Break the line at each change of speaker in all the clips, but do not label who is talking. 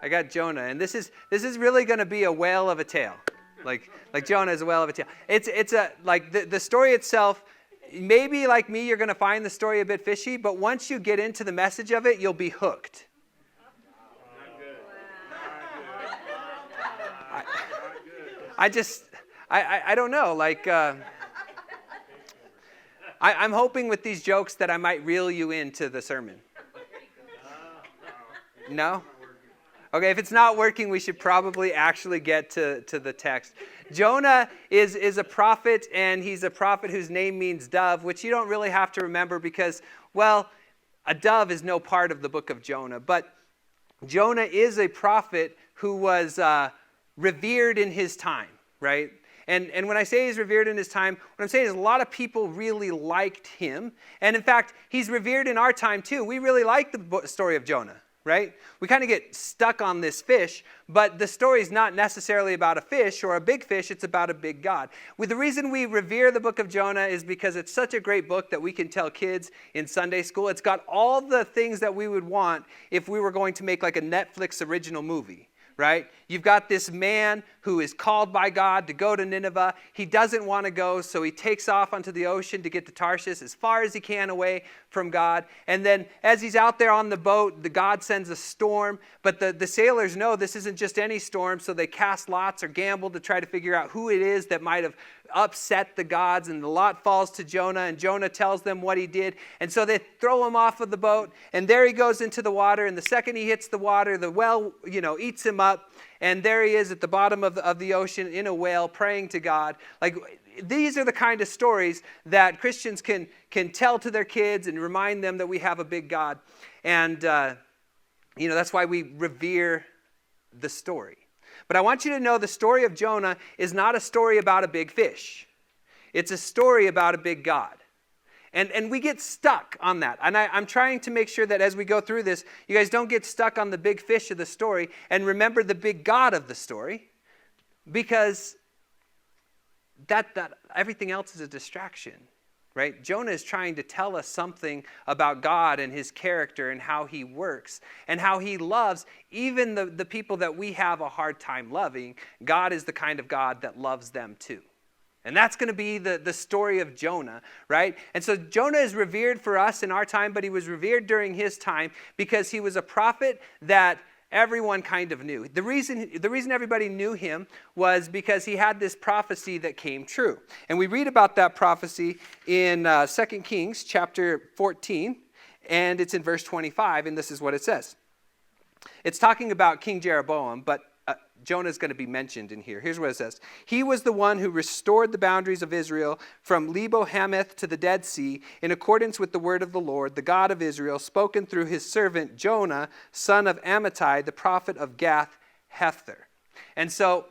I got Jonah, and this is really going to be a whale of a tale, like Jonah is a whale of a tale. It's a like the story itself. Maybe like me, you're going to find the story a bit fishy, but once you get into the message of it, you'll be hooked. I don't know. Like, I'm hoping with these jokes that I might reel you into the sermon. No? Okay, if it's not working, we should probably actually get to the text. Jonah is a prophet, and he's a prophet whose name means dove, which you don't really have to remember because, well, a dove is no part of the book of Jonah. But Jonah is a prophet who was revered in his time, right? And when I say he's revered in his time, what I'm saying is a lot of people really liked him. And in fact, he's revered in our time too. We really like the story of Jonah, right? We kind of get stuck on this fish, but the story is not necessarily about a fish or a big fish. It's about a big God. The reason we revere the book of Jonah is because it's such a great book that we can tell kids in Sunday school. It's got all the things that we would want if we were going to make like a Netflix original movie. Right? You've got this man who is called by God to go to Nineveh. He doesn't want to go, so he takes off onto the ocean to get to Tarshish as far as he can away from God. And then as he's out there on the boat, the God sends a storm. But the sailors know this isn't just any storm, so they cast lots or gamble to try to figure out who it is that might have upset the gods, and the lot falls to Jonah, and Jonah tells them what he did. And so they throw him off of the boat, and there he goes into the water, and the second he hits the water, the well, eats him up, and there he is at the bottom of the ocean in a whale praying to God. Like, these are the kind of stories that Christians can tell to their kids and remind them that we have a big God. And, that's why we revere the story. But I want you to know the story of Jonah is not a story about a big fish. It's a story about a big God. And we get stuck on that. And I'm trying to make sure that as we go through this, you guys don't get stuck on the big fish of the story and remember the big God of the story, because that everything else is a distraction. Right? Jonah is trying to tell us something about God and his character and how he works and how he loves even the people that we have a hard time loving. God is the kind of God that loves them too. And that's going to be the story of Jonah, right? And so Jonah is revered for us in our time, but he was revered during his time because he was a prophet that everyone kind of knew. The reason everybody knew him was because he had this prophecy that came true. And we read about that prophecy in 2 Kings chapter 14, and it's in verse 25, and this is what it says. It's talking about King Jeroboam, but Jonah is going to be mentioned in here. Here's what it says. He was the one who restored the boundaries of Israel from Lebo-Hamath to the Dead Sea in accordance with the word of the Lord, the God of Israel, spoken through his servant Jonah, son of Amitai, the prophet of Gath-Hepher. And so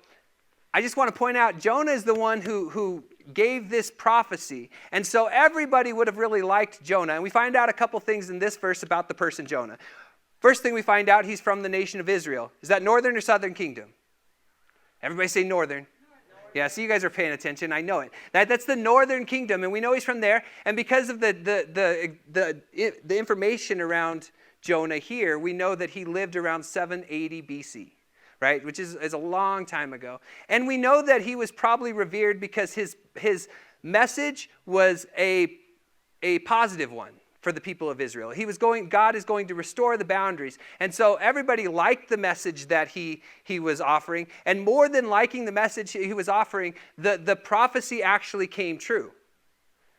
I just want to point out, Jonah is the one who gave this prophecy. And so everybody would have really liked Jonah. And we find out a couple things in this verse about the person Jonah. First thing we find out, he's from the nation of Israel. Is that northern or southern kingdom? Everybody say northern. Yeah, so you guys are paying attention. I know it. That's the northern kingdom, and we know he's from there. And because of the information around Jonah here, we know that he lived around 780 BC, right? Which is a long time ago. And we know that he was probably revered because his message was a positive one for the people of Israel. God is going to restore the boundaries. And so everybody liked the message that he was offering. And more than liking the message he was offering, the prophecy actually came true.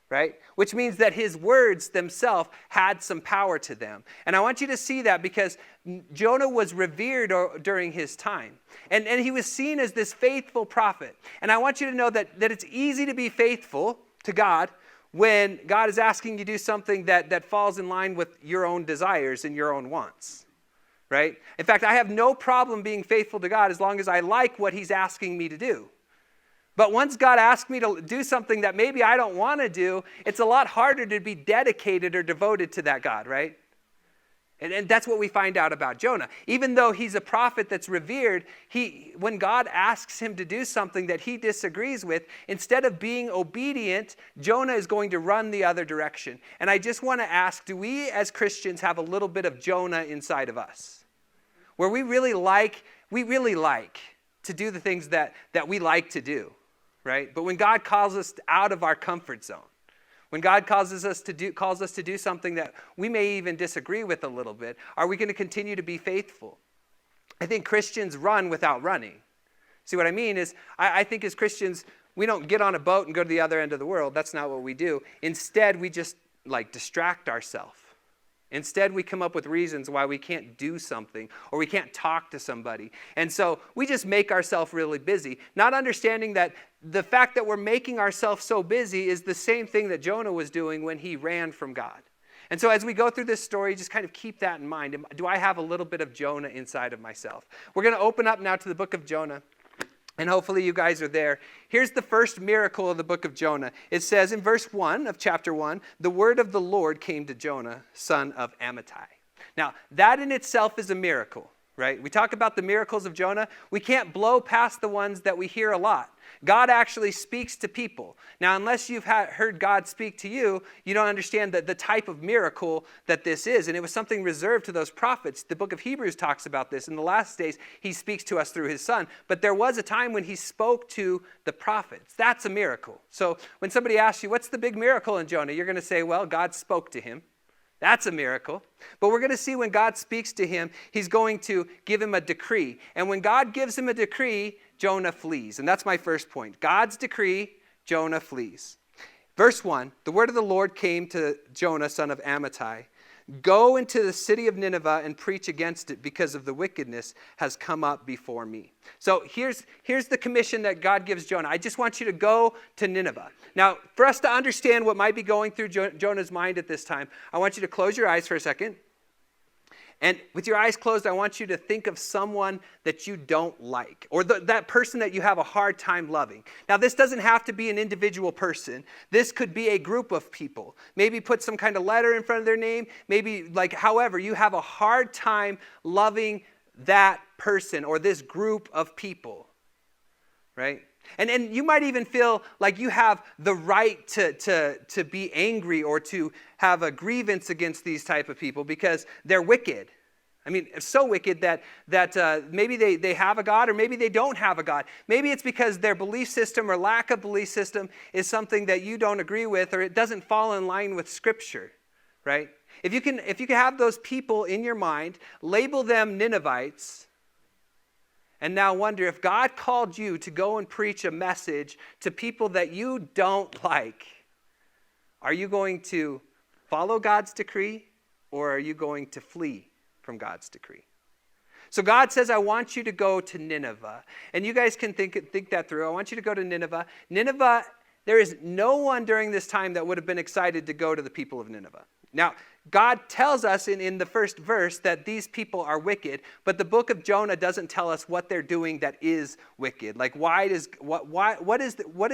Right? Which means that his words themselves had some power to them. And I want you to see that because Jonah was revered during his time. And he was seen as this faithful prophet. And I want you to know that it's easy to be faithful to God when God is asking you to do something that falls in line with your own desires and your own wants, right? In fact, I have no problem being faithful to God as long as I like what he's asking me to do. But once God asks me to do something that maybe I don't want to do, it's a lot harder to be dedicated or devoted to that God, right? And that's what we find out about Jonah. Even though he's a prophet that's revered, when God asks him to do something that he disagrees with, instead of being obedient, Jonah is going to run the other direction. And I just want to ask, do we as Christians have a little bit of Jonah inside of us? where we really like to do the things that we like to do, right? But when God calls us out of our comfort zone, when God calls us to do something that we may even disagree with a little bit, are we going to continue to be faithful? I think Christians run without running. See, what I mean is, I think as Christians, we don't get on a boat and go to the other end of the world. That's not what we do. Instead, we just distract ourselves. Instead, we come up with reasons why we can't do something or we can't talk to somebody. And so we just make ourselves really busy, not understanding that the fact that we're making ourselves so busy is the same thing that Jonah was doing when he ran from God. And so as we go through this story, just kind of keep that in mind. Do I have a little bit of Jonah inside of myself? We're going to open up now to the book of Jonah. And hopefully you guys are there. Here's the first miracle of the book of Jonah. It says in verse 1 of chapter 1, the word of the Lord came to Jonah, son of Amitai. Now, that in itself is a miracle, right? We talk about the miracles of Jonah. We can't blow past the ones that we hear a lot. God actually speaks to people. Now, unless you've heard God speak to you, you don't understand the type of miracle that this is. And it was something reserved to those prophets. The book of Hebrews talks about this. In the last days, he speaks to us through his son. But there was a time when he spoke to the prophets. That's a miracle. So when somebody asks you, what's the big miracle in Jonah? You're going to say, well, God spoke to him. That's a miracle. But we're going to see when God speaks to him, he's going to give him a decree. And when God gives him a decree, Jonah flees. And that's my first point. God's decree, Jonah flees. Verse 1, the word of the Lord came to Jonah, son of Amitai. Go into the city of Nineveh and preach against it because of the wickedness has come up before me. So here's the commission that God gives Jonah. I just want you to go to Nineveh. Now, for us to understand what might be going through Jonah's mind at this time, I want you to close your eyes for a second. And with your eyes closed, I want you to think of someone that you don't like, or that person that you have a hard time loving. Now, this doesn't have to be an individual person. This could be a group of people. Maybe put some kind of letter in front of their name. Maybe, however, you have a hard time loving that person or this group of people, right? And you might even feel like you have the right to be angry or to have a grievance against these type of people because they're wicked. I mean, so wicked that maybe they have a God or maybe they don't have a God. Maybe it's because their belief system or lack of belief system is something that you don't agree with or it doesn't fall in line with Scripture, right? If you can have those people in your mind, label them Ninevites, and now wonder if God called you to go and preach a message to people that you don't like, are you going to follow God's decree or are you going to flee from God's decree? So God says, I want you to go to Nineveh. And you guys can think that through. I want you to go to Nineveh. Nineveh, there is no one during this time that would have been excited to go to the people of Nineveh. Now, God tells us in the first verse that these people are wicked, but the book of Jonah doesn't tell us what they're doing that is wicked. Like, what is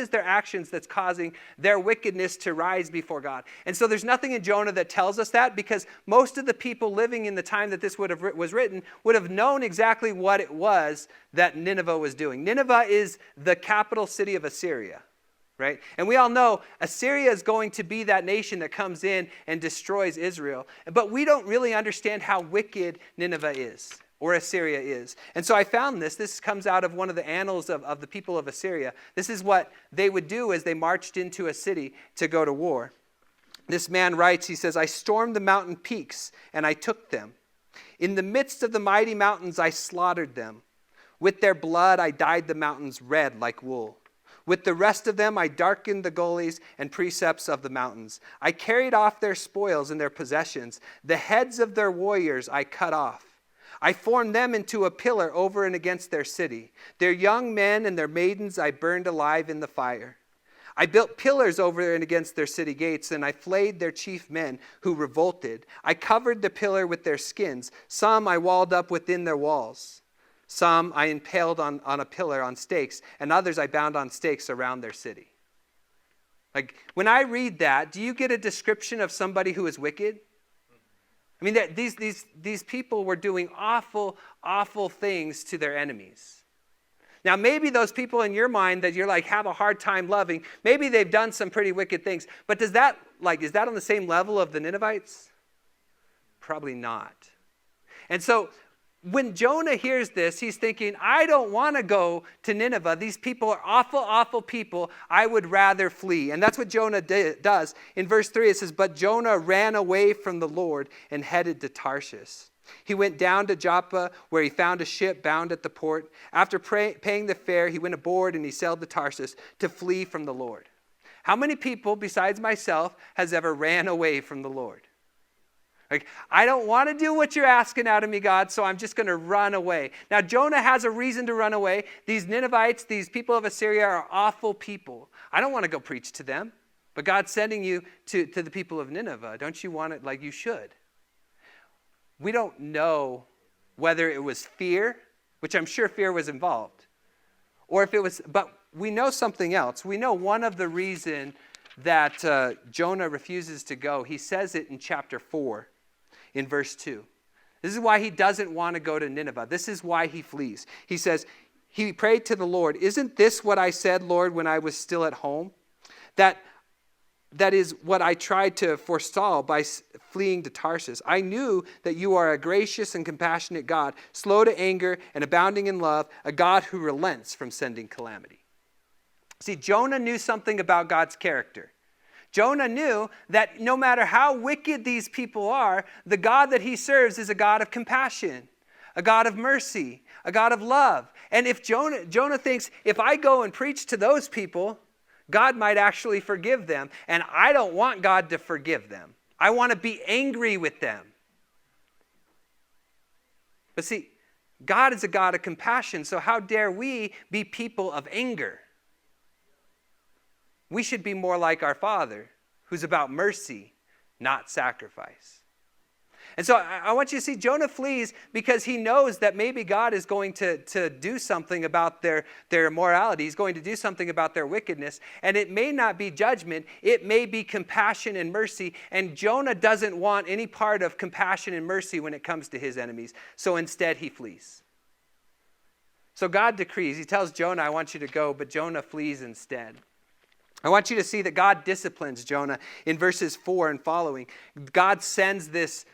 their actions that's causing their wickedness to rise before God? And so there's nothing in Jonah that tells us that, because most of the people living in the time that this was written would have known exactly what it was that Nineveh was doing. Nineveh is the capital city of Assyria. Right? And we all know Assyria is going to be that nation that comes in and destroys Israel. But we don't really understand how wicked Nineveh is, or Assyria is. And so I found this. This comes out of one of the annals of the people of Assyria. This is what they would do as they marched into a city to go to war. This man writes, he says, I stormed the mountain peaks and I took them. In the midst of the mighty mountains I slaughtered them. With their blood I dyed the mountains red like wool. With the rest of them, I darkened the gullies and precepts of the mountains. I carried off their spoils and their possessions. The heads of their warriors I cut off. I formed them into a pillar over and against their city. Their young men and their maidens I burned alive in the fire. I built pillars over and against their city gates, and I flayed their chief men who revolted. I covered the pillar with their skins. Some I walled up within their walls. Some I impaled on a pillar on stakes, and others I bound on stakes around their city. Like, when I read that, do you get a description of somebody who is wicked? I mean, these people were doing awful, awful things to their enemies. Now, maybe those people in your mind that you're like have a hard time loving, maybe they've done some pretty wicked things. But is that on the same level of the Ninevites? Probably not. And so when Jonah hears this, he's thinking, I don't want to go to Nineveh. These people are awful, awful people. I would rather flee. And that's what Jonah does. In verse 3, it says, but Jonah ran away from the Lord and headed to Tarshish. He went down to Joppa, where he found a ship bound at the port. After paying the fare, he went aboard and he sailed to Tarshish to flee from the Lord. How many people, besides myself, has ever ran away from the Lord? Like, I don't want to do what you're asking out of me, God, so I'm just going to run away. Now, Jonah has a reason to run away. These Ninevites, these people of Assyria are awful people. I don't want to go preach to them. But God's sending you to the people of Nineveh. Don't you want it like you should? We don't know whether it was fear, which I'm sure fear was involved, or if it was, but we know something else. We know one of the reason that Jonah refuses to go. He says it in chapter 4. In verse 2. This is why he doesn't want to go to Nineveh. This is why he flees. He says, he prayed to the Lord, isn't this what I said, Lord, when I was still at home? That is what I tried to forestall by fleeing to Tarshish. I knew that you are a gracious and compassionate God, slow to anger and abounding in love, a God who relents from sending calamity. See, Jonah knew something about God's character. Jonah knew that no matter how wicked these people are, the God that he serves is a God of compassion, a God of mercy, a God of love. And if Jonah thinks, if I go and preach to those people, God might actually forgive them. And I don't want God to forgive them. I want to be angry with them. But see, God is a God of compassion, so how dare we be people of anger? We should be more like our Father, who's about mercy, not sacrifice. And so I want you to see Jonah flees because he knows that maybe God is going to do something about their immorality. He's going to do something about their wickedness. And it may not be judgment. It may be compassion and mercy. And Jonah doesn't want any part of compassion and mercy when it comes to his enemies. So instead he flees. So God decrees. He tells Jonah, I want you to go, but Jonah flees instead. I want you to see that God disciplines Jonah in verses 4 and following. God sends this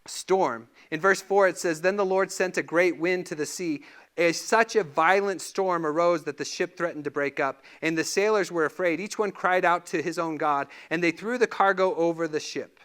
storm. In verse 4 it says, then the Lord sent a great wind to the sea. Such a violent storm arose that the ship threatened to break up, and the sailors were afraid. Each one cried out to his own God, and they threw the cargo over the ship.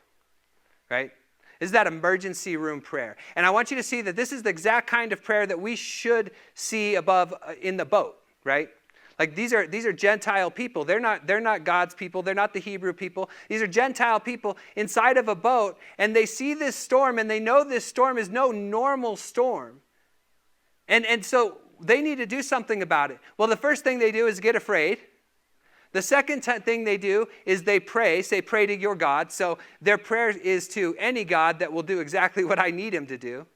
Right? This is that emergency room prayer. And I want you to see that this is the exact kind of prayer that we should see above in the boat, right? Like these are Gentile people. They're not God's people. They're not the Hebrew people. These are Gentile people inside of a boat, and they see this storm, and they know this storm is no normal storm. And so they need to do something about it. Well, the first thing they do is get afraid. The second thing they do is they pray. Say, pray to your God. So their prayer is to any God that will do exactly what I need him to do.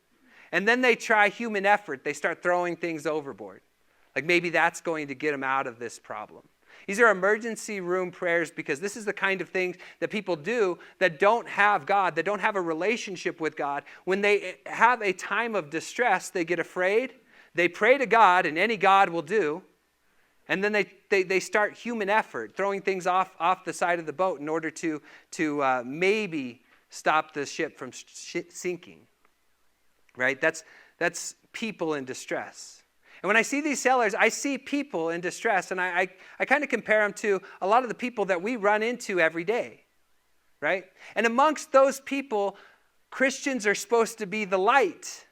And then they try human effort. They start throwing things overboard. Like maybe that's going to get them out of this problem. These are emergency room prayers because this is the kind of things that people do that don't have God, that don't have a relationship with God. When they have a time of distress, they get afraid. They pray to God, and any God will do. And then they start human effort, throwing things off the side of the boat in order to maybe stop the ship from sinking. Right? That's people in distress. And when I see these sailors, I see people in distress, and I kind of compare them to a lot of the people that we run into every day, right? And amongst those people, Christians are supposed to be the light.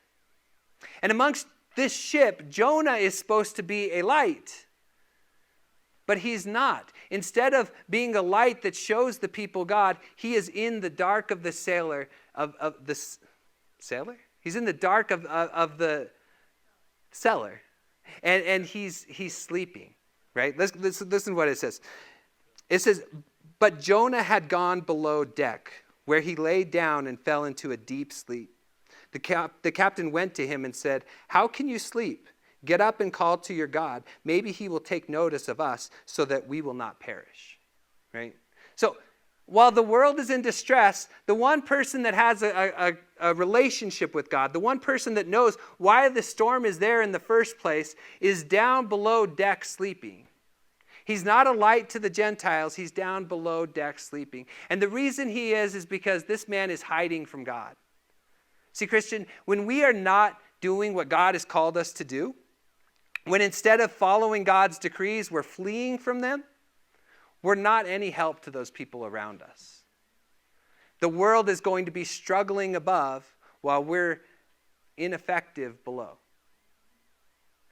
And amongst this ship, Jonah is supposed to be a light. But he's not. Instead of being a light that shows the people God, he is in the dark of the sailor, of the sailor? He's in the dark of the cellar. And he's sleeping, right? Listen to what it says. It says, but Jonah had gone below deck, where he lay down and fell into a deep sleep. The captain went to him and said, how can you sleep? Get up and call to your God. Maybe he will take notice of us so that we will not perish, right? So while the world is in distress, the one person that has a relationship with God, the one person that knows why the storm is there in the first place, is down below deck sleeping. He's not a light to the Gentiles. He's down below deck sleeping. And the reason he is because this man is hiding from God. See, Christian, when we are not doing what God has called us to do, when instead of following God's decrees, we're fleeing from them, we're not any help to those people around us. The world is going to be struggling above while we're ineffective below.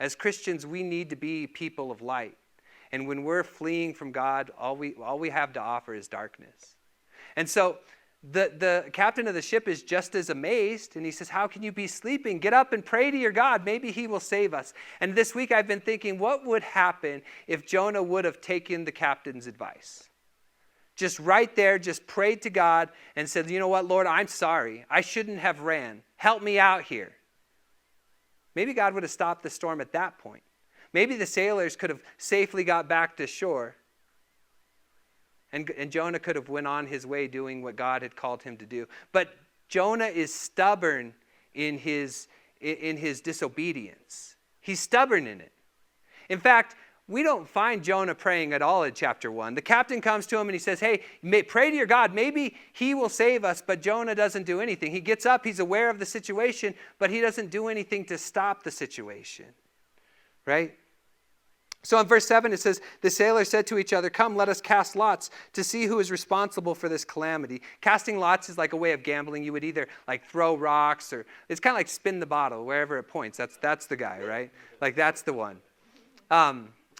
As Christians, we need to be people of light. And when we're fleeing from God, all we have to offer is darkness. And so the captain of the ship is just as amazed, and he says, how can you be sleeping? Get up and pray to your God. Maybe he will save us. And this week I've been thinking, what would happen if Jonah would have taken the captain's advice? Just right there, just prayed to God and said, you know what, Lord, I'm sorry. I shouldn't have ran. Help me out here. Maybe God would have stopped the storm at that point. Maybe the sailors could have safely got back to shore. And Jonah could have went on his way doing what God had called him to do. But Jonah is stubborn in his disobedience. He's stubborn in it. In fact, we don't find Jonah praying at all in chapter 1. The captain comes to him and he says, hey, pray to your God. Maybe he will save us. But Jonah doesn't do anything. He gets up. He's aware of the situation, but he doesn't do anything to stop the situation. Right? So in verse 7 it says, the sailors said to each other, come, let us cast lots to see who is responsible for this calamity. Casting lots is like a way of gambling. You would either like throw rocks, or it's kind of like spin the bottle wherever it points. That's the guy, right? Like that's the one.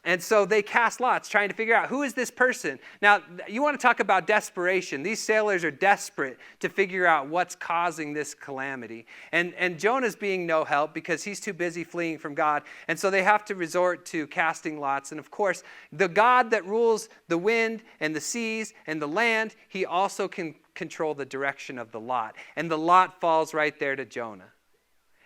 And so they cast lots trying to figure out who is this person. Now, you want to talk about desperation. These sailors are desperate to figure out what's causing this calamity. And Jonah's being no help because he's too busy fleeing from God. And so they have to resort to casting lots. And of course, the God that rules the wind and the seas and the land, he also can control the direction of the lot. And the lot falls right there to Jonah.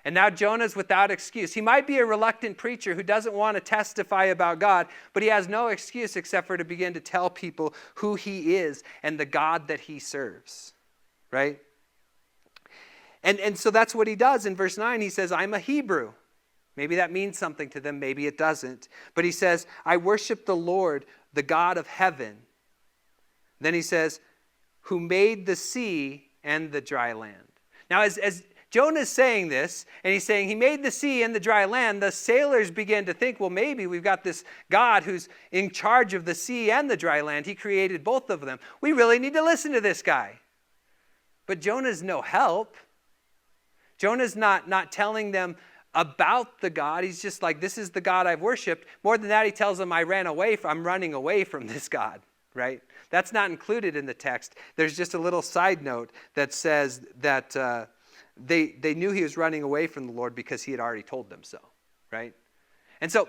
And now Jonah's without excuse. He might be a reluctant preacher who doesn't want to testify about God, but he has no excuse except for to begin to tell people who he is and the God that he serves, right? And so that's what he does. In verse 9, he says, I'm a Hebrew. Maybe that means something to them. Maybe it doesn't. But he says, I worship the Lord, the God of heaven. Then he says, who made the sea and the dry land. Now, as Jonah's saying this, and he's saying he made the sea and the dry land, the sailors begin to think, well, maybe we've got this God who's in charge of the sea and the dry land. He created both of them. We really need to listen to this guy. But Jonah's no help. Jonah's not telling them about the God. He's just like, this is the God I've worshipped. More than that, he tells them, I'm running away from this God, right? That's not included in the text. There's just a little side note that says that they knew he was running away from the Lord because he had already told them so, right? And so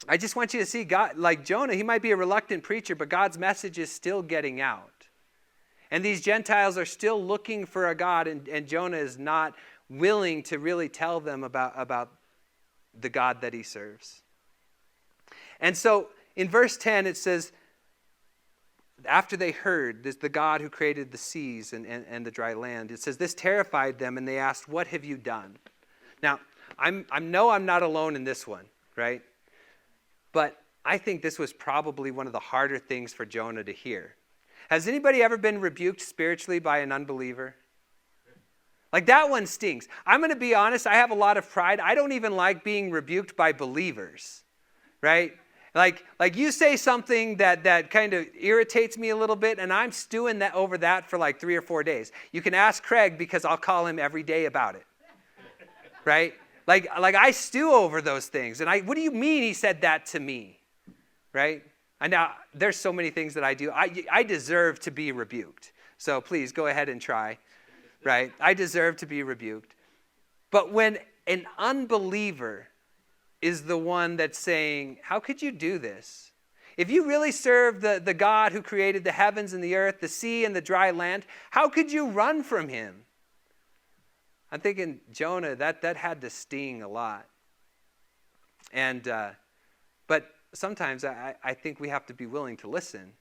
I just want you to see God, like Jonah, he might be a reluctant preacher, but God's message is still getting out. And these Gentiles are still looking for a God, and Jonah is not willing to really tell them about the God that he serves. And so in verse 10 it says, after they heard this, the God who created the seas and the dry land, it says this terrified them, and they asked, what have you done? Now, I'm not alone in this one, right? But I think this was probably one of the harder things for Jonah to hear. Has anybody ever been rebuked spiritually by an unbeliever? Like that one stings. I'm going to be honest, I have a lot of pride. I don't even like being rebuked by believers, right? Like you say something that kind of irritates me a little bit, and I'm stewing over that for like 3 or 4 days. You can ask Craig because I'll call him every day about it, right? Like I stew over those things, and what do you mean he said that to me, right? And now there's so many things that I do. I deserve to be rebuked, so please go ahead and try, right? I deserve to be rebuked. But when an unbeliever is the one that's saying, how could you do this? If you really serve the God who created the heavens and the earth, the sea and the dry land, how could you run from him? I'm thinking, Jonah, that had to sting a lot. And but sometimes I think we have to be willing to listen.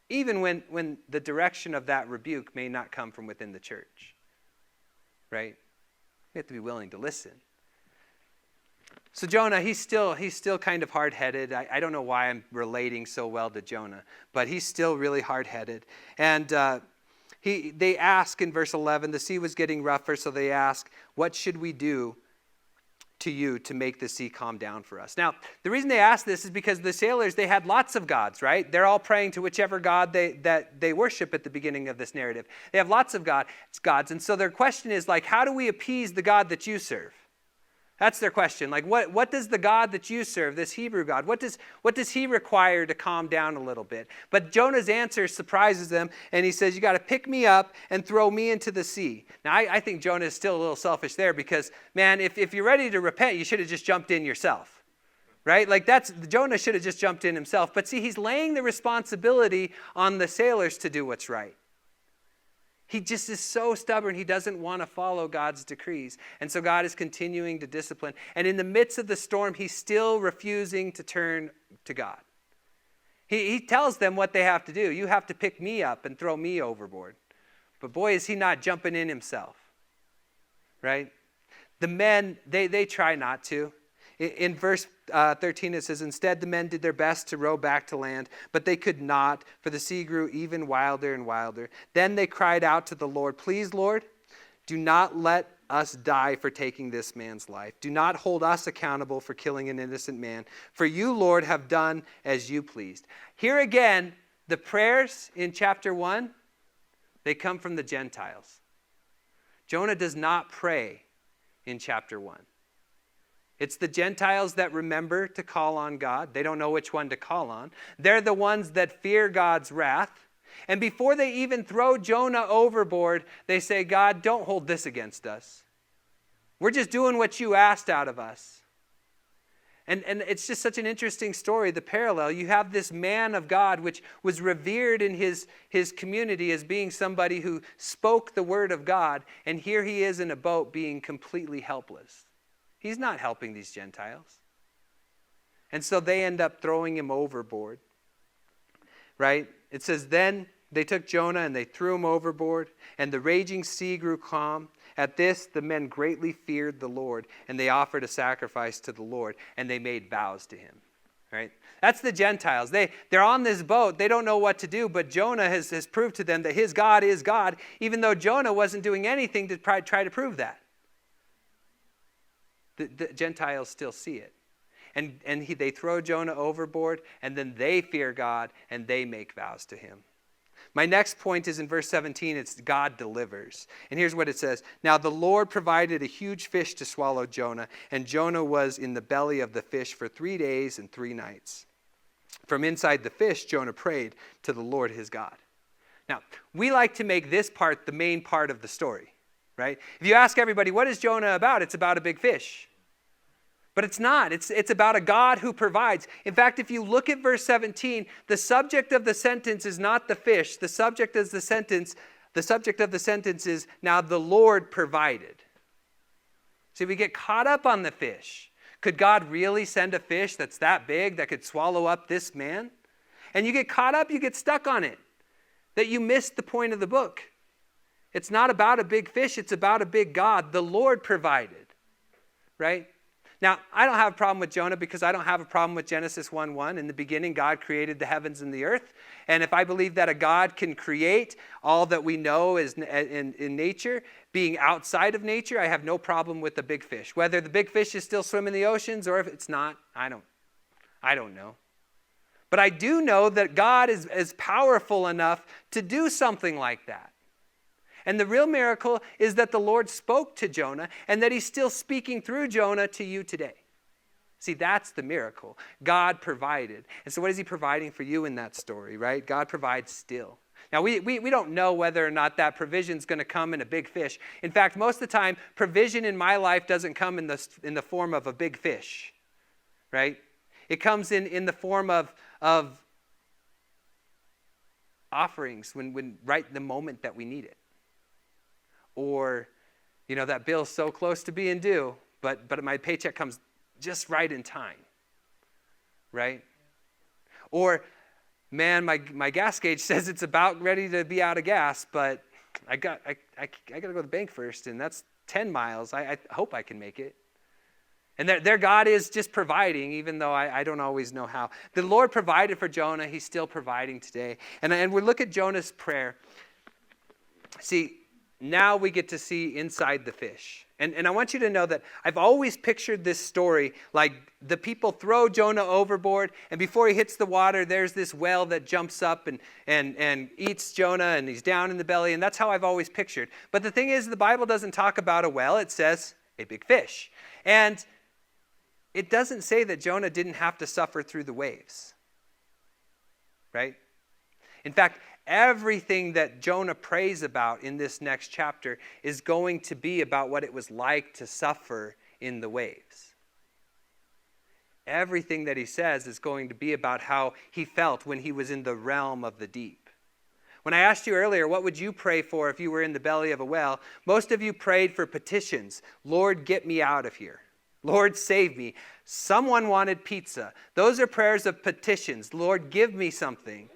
Even when the direction of that rebuke may not come from within the church. Right? We have to be willing to listen. So Jonah, he's still kind of hard-headed. I don't know why I'm relating so well to Jonah, but he's still really hard-headed. And They ask in verse 11, the sea was getting rougher, so they ask, what should we do to you to make the sea calm down for us? Now, the reason they asked this is because the sailors, they had lots of gods, right? They're all praying to whichever god that they worship at the beginning of this narrative. They have lots of gods, and so their question is like, how do we appease the God that you serve? That's their question. Like, what does the God that you serve, this Hebrew God, what does he require to calm down a little bit? But Jonah's answer surprises them, and he says, you got to pick me up and throw me into the sea. Now, I think Jonah is still a little selfish there because, man, if you're ready to repent, you should have just jumped in yourself, right? Like, Jonah should have just jumped in himself. But see, he's laying the responsibility on the sailors to do what's right. He just is so stubborn. He doesn't want to follow God's decrees. And so God is continuing to discipline. And in the midst of the storm, he's still refusing to turn to God. He tells them what they have to do. You have to pick me up and throw me overboard. But boy, is he not jumping in himself. Right? The men, they try not to. In verse 13, it says, instead the men did their best to row back to land, but they could not, for the sea grew even wilder and wilder. Then they cried out to the Lord, please, Lord, do not let us die for taking this man's life. Do not hold us accountable for killing an innocent man. For you, Lord, have done as you pleased. Here again, the prayers in chapter 1, they come from the Gentiles. Jonah does not pray in chapter 1. It's the Gentiles that remember to call on God. They don't know which one to call on. They're the ones that fear God's wrath. And before they even throw Jonah overboard, they say, God, don't hold this against us. We're just doing what you asked out of us. And it's just such an interesting story, the parallel. You have this man of God, which was revered in his community as being somebody who spoke the word of God. And here he is in a boat being completely helpless. He's not helping these Gentiles. And so they end up throwing him overboard. Right? It says, then they took Jonah and they threw him overboard, and the raging sea grew calm. At this, the men greatly feared the Lord, and they offered a sacrifice to the Lord, and they made vows to him. Right? That's the Gentiles. They're on this boat. They don't know what to do, but Jonah has proved to them that his God is God, even though Jonah wasn't doing anything to try to prove that. The Gentiles still see it. And they throw Jonah overboard, and then they fear God, and they make vows to him. My next point is in verse 17, it's God delivers. And here's what it says. Now the Lord provided a huge fish to swallow Jonah, and Jonah was in the belly of the fish for 3 days and 3 nights. From inside the fish, Jonah prayed to the Lord his God. Now, we like to make this part the main part of the story, right? If you ask everybody, what is Jonah about? It's about a big fish. But it's not. It's about a God who provides. In fact, if you look at verse 17, the subject of the sentence is not the fish. The subject of the sentence is, now the Lord provided. See, we get caught up on the fish. Could God really send a fish that's that big that could swallow up this man? And you get caught up, you get stuck on it, that you missed the point of the book. It's not about a big fish, it's about a big God. The Lord provided, right? Now, I don't have a problem with Jonah because I don't have a problem with Genesis 1:1. In the beginning, God created the heavens and the earth. And if I believe that a God can create all that we know is in nature, being outside of nature, I have no problem with the big fish. Whether the big fish is still swimming in the oceans or if it's not, I don't know. But I do know that God is powerful enough to do something like that. And the real miracle is that the Lord spoke to Jonah and that he's still speaking through Jonah to you today. See, that's the miracle. God provided. And so what is he providing for you in that story, right? God provides still. Now, we don't know whether or not that provision is going to come in a big fish. In fact, most of the time, provision in my life doesn't come in the form of a big fish, right? It comes in the form of offerings when right in the moment that we need it. Or, that bill's so close to being due, but my paycheck comes just right in time, right? Or, man, my gas gauge says it's about ready to be out of gas, but I got to go to the bank first, and that's 10 miles. I hope I can make it. And their God is just providing, even though I don't always know how. The Lord provided for Jonah. He's still providing today. And we look at Jonah's prayer. See, now we get to see inside the fish. And I want you to know that I've always pictured this story like the people throw Jonah overboard, and before he hits the water, there's this whale that jumps up and eats Jonah, and he's down in the belly, and that's how I've always pictured. But the thing is, the Bible doesn't talk about a whale. It says a big fish. And it doesn't say that Jonah didn't have to suffer through the waves. Right? In fact, everything that Jonah prays about in this next chapter is going to be about what it was like to suffer in the waves. Everything that he says is going to be about how he felt when he was in the realm of the deep. When I asked you earlier, what would you pray for if you were in the belly of a whale? Most of you prayed for petitions. Lord, get me out of here. Lord, save me. Someone wanted pizza. Those are prayers of petitions. Lord, give me something.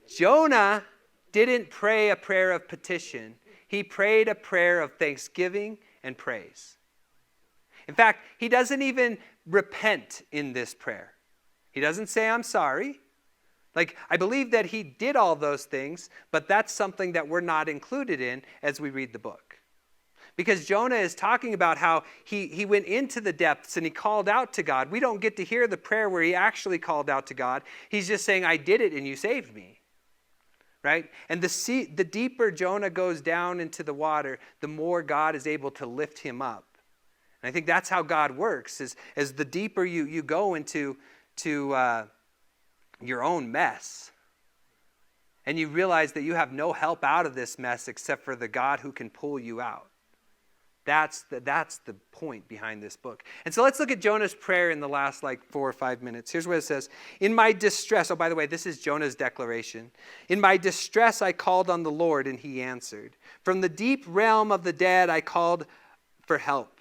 Jonah didn't pray a prayer of petition. He prayed a prayer of thanksgiving and praise. In fact, he doesn't even repent in this prayer. He doesn't say, I'm sorry. Like, I believe that he did all those things, but that's something that we're not included in as we read the book. Because Jonah is talking about how he went into the depths and he called out to God. We don't get to hear the prayer where he actually called out to God. He's just saying, I did it and you saved me. Right? And the deeper Jonah goes down into the water, the more God is able to lift him up. And I think that's how God works, is as the deeper you go into your own mess, and you realize that you have no help out of this mess except for the God who can pull you out. That's the point behind this book. And so let's look at Jonah's prayer in the last 4 or 5 minutes. Here's what it says. In my distress, oh, by the way, this is Jonah's declaration. In my distress, I called on the Lord and he answered. From the deep realm of the dead, I called for help.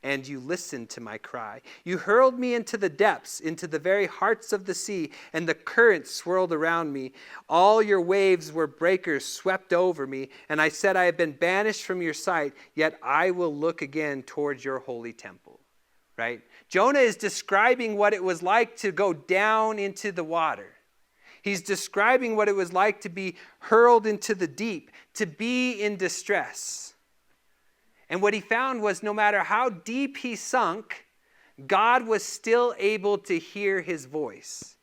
And you listened to my cry. You hurled me into the depths, into the very hearts of the sea, and the currents swirled around me. All your waves were breakers swept over me, and I said, I have been banished from your sight, yet I will look again towards your holy temple. Right? Jonah is describing what it was like to go down into the water. He's describing what it was like to be hurled into the deep, to be in distress. And what he found was no matter how deep he sunk, God was still able to hear his voice.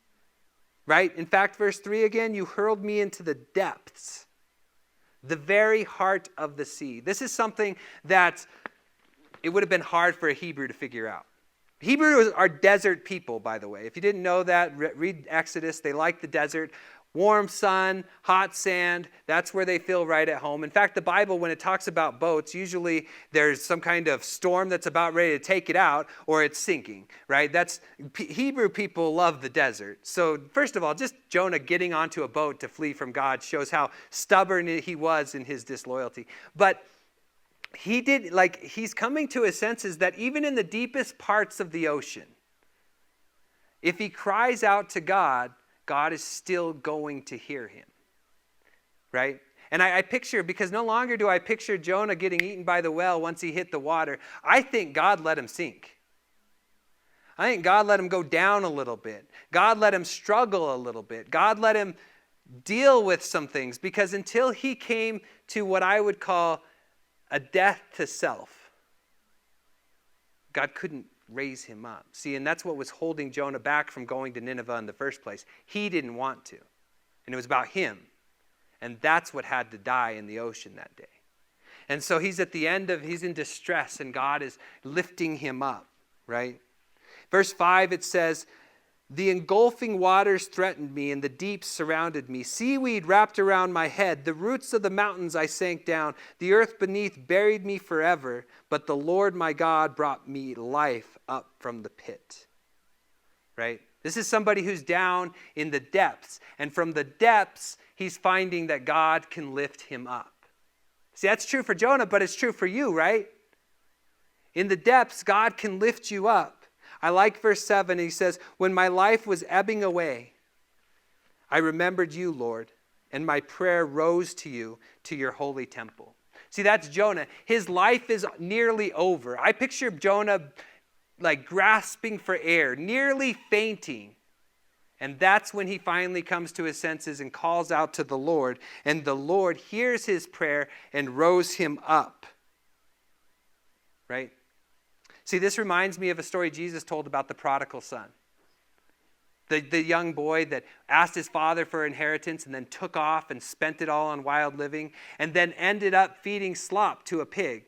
Right? In fact, verse 3 again, you hurled me into the depths, the very heart of the sea. This is something that it would have been hard for a Hebrew to figure out. Hebrews are desert people, by the way. If you didn't know that, read Exodus. They like the desert. Warm sun, hot sand, that's where they feel right at home. In fact, the Bible, when it talks about boats, usually there's some kind of storm that's about ready to take it out, or it's sinking, right? Hebrew people love the desert. So first of all, just Jonah getting onto a boat to flee from God shows how stubborn he was in his disloyalty. But he's coming to his senses that even in the deepest parts of the ocean, if he cries out to God, God is still going to hear him, right? And I picture, because no longer do I picture Jonah getting eaten by the whale once he hit the water. I think God let him sink. I think God let him go down a little bit. God let him struggle a little bit. God let him deal with some things, because until he came to what I would call a death to self, God couldn't raise him up. See, and that's what was holding Jonah back from going to Nineveh in the first place. He didn't want to. And it was about him. And that's what had to die in the ocean that day. And so he's in distress, and God is lifting him up, right? Verse 5, it says, the engulfing waters threatened me, and the deep surrounded me. Seaweed wrapped around my head. The roots of the mountains I sank down. The earth beneath buried me forever. But the Lord my God brought me life up from the pit. Right? This is somebody who's down in the depths. And from the depths, he's finding that God can lift him up. See, that's true for Jonah, but it's true for you, right? In the depths, God can lift you up. I like verse 7. He says, when my life was ebbing away, I remembered you, Lord, and my prayer rose to you, to your holy temple. See, that's Jonah. His life is nearly over. I picture Jonah grasping for air, nearly fainting. And that's when he finally comes to his senses and calls out to the Lord. And the Lord hears his prayer and rose him up. Right? See, this reminds me of a story Jesus told about the prodigal son. The young boy that asked his father for inheritance and then took off and spent it all on wild living and then ended up feeding slop to a pig,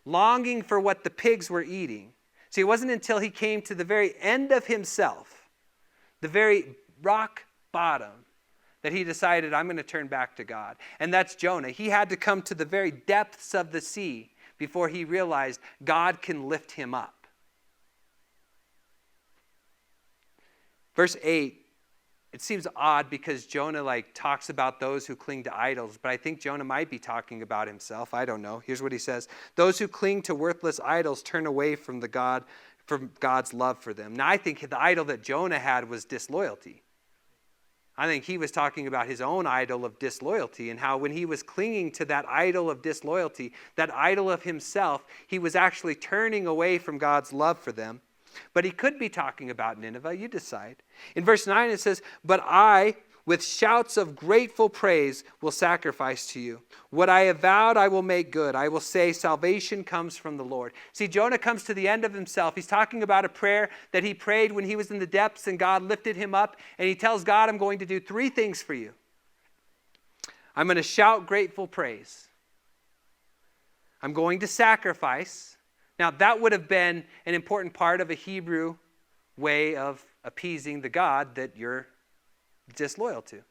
longing for what the pigs were eating. See, it wasn't until he came to the very end of himself, the very rock bottom, that he decided, I'm going to turn back to God. And that's Jonah. He had to come to the very depths of the sea before he realized God can lift him up. Verse 8, it seems odd because Jonah talks about those who cling to idols, but I think Jonah might be talking about himself. I don't know. Here's what he says. Those who cling to worthless idols turn away from God's love for them. Now, I think the idol that Jonah had was disloyalty. I think he was talking about his own idol of disloyalty and how when he was clinging to that idol of disloyalty, that idol of himself, he was actually turning away from God's love for them. But he could be talking about Nineveh. You decide. In verse 9 it says, but I, with shouts of grateful praise, will sacrifice to you. What I have vowed I will make good. I will say salvation comes from the Lord. See, Jonah comes to the end of himself. He's talking about a prayer that he prayed when he was in the depths and God lifted him up. And he tells God, I'm going to do 3 things for you. I'm going to shout grateful praise. I'm going to sacrifice. Now, that would have been an important part of a Hebrew way of appeasing the God that you're disloyal to.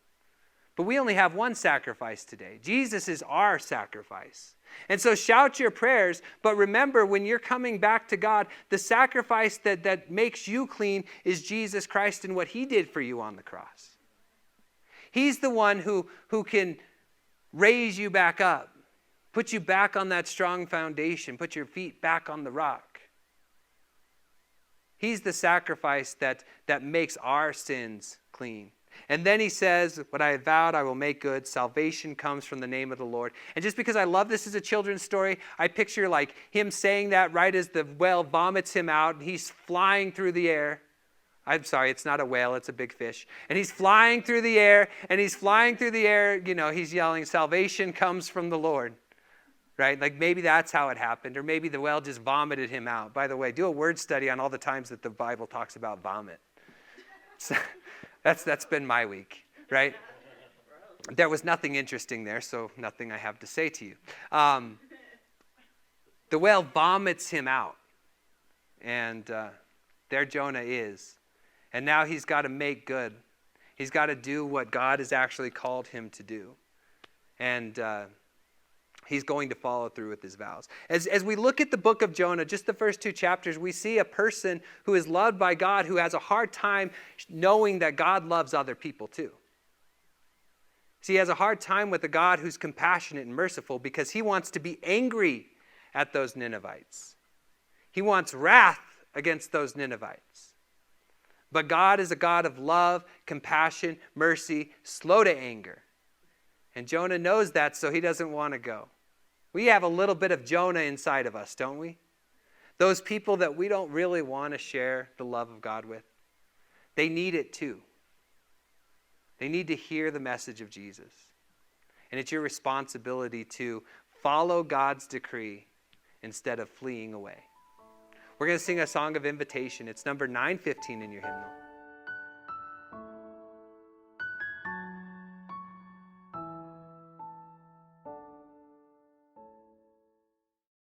But we only have one sacrifice today. Jesus is our sacrifice. And so shout your prayers, but remember when you're coming back to God, the sacrifice that makes you clean is Jesus Christ and what he did for you on the cross. He's the one who can raise you back up. Put you back on that strong foundation. Put your feet back on the rock. He's the sacrifice that makes our sins clean. And then he says, what I have vowed I will make good. Salvation comes from the name of the Lord. And just because I love this as a children's story, I picture him saying that right as the whale vomits him out. And he's flying through the air. I'm sorry, it's not a whale, it's a big fish. And he's flying through the air. And he's flying through the air. He's yelling, salvation comes from the Lord. Right? Maybe that's how it happened. Or maybe the whale just vomited him out. By the way, do a word study on all the times that the Bible talks about vomit. So, that's been my week, right? There was nothing interesting there, so nothing I have to say to you. The whale vomits him out. And there Jonah is. And now he's got to make good. He's got to do what God has actually called him to do. And he's going to follow through with his vows. As we look at the book of Jonah, just the first 2 chapters, we see a person who is loved by God who has a hard time knowing that God loves other people too. See, he has a hard time with a God who's compassionate and merciful because he wants to be angry at those Ninevites. He wants wrath against those Ninevites. But God is a God of love, compassion, mercy, slow to anger. And Jonah knows that, so he doesn't want to go. We have a little bit of Jonah inside of us, don't we? Those people that we don't really want to share the love of God with. They need it too. They need to hear the message of Jesus. And it's your responsibility to follow God's decree instead of fleeing away. We're going to sing a song of invitation. It's number 915 in your hymnal.